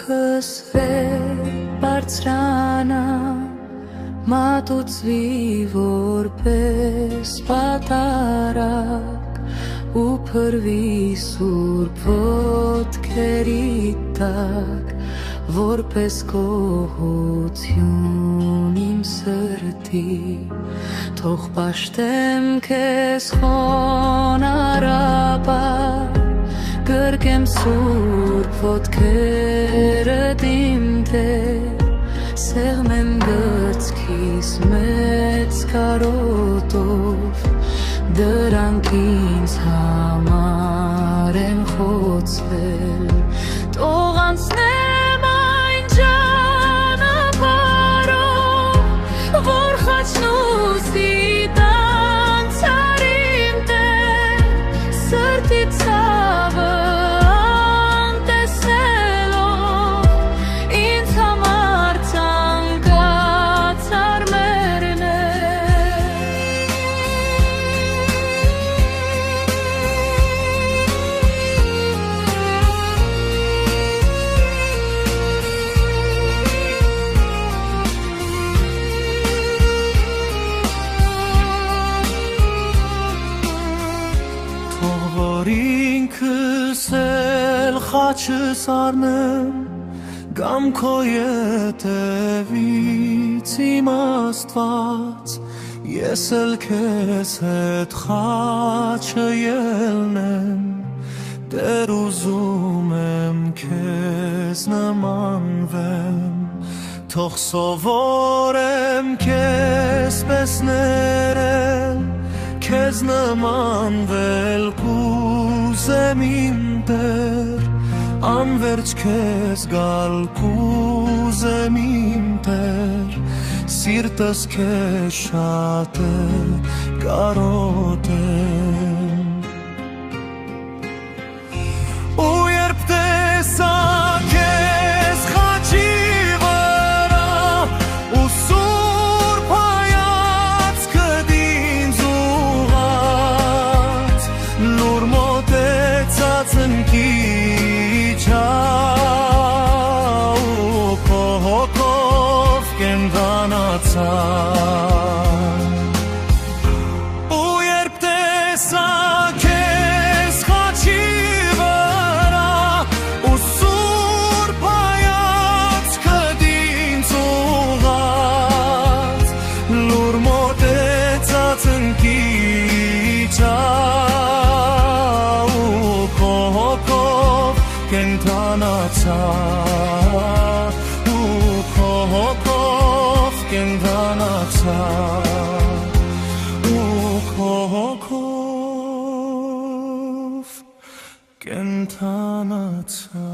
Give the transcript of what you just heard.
հոգս բարձրանա մատուցվի որպես պատարակ ու փրվի սուրբ ոտքերի տակ որպես գոհություն իմ սրտի թող պաշտեմ քեզ խոնարհաբար գրկեմ սուրբ ոտքերդ իմ Տեր սեղմեմ գծքիս մեծ կարոտով դրանք ինձ համար են խոցվել թող անցնեմ այն ճանապարհով որ խաչնուզի տանցար իմ Տեր սրտի ցավը խաչս առնեմ գամ քո ետևից իմ Աստված ես էլ քեզ հետ խաչը ելնեմ Տեր ուզում եմ քեզ նմանվեմ թող սովորեմ քեզ պես ներել քեզ նմանվել կուզեմ իմ Տեր Անverջ քեզ գալ կուզեմ իմ Տեր սիրտս քեզ շատ է կարոտեմ ու երբ տեսա քեզ խաչի վրա ու սուրբ հայացքդ ինձ ուղղած լուր մոտեցած ընկի ու երբ տեսա քեզ խաչի վրա ու սուրբ հայացքդ ինձ ուղղած լուր մոտեցած ընկիչա ու քո հոգով կենդանացա ու քո հոգով կենդանացա ու քո հոգով կենդանացա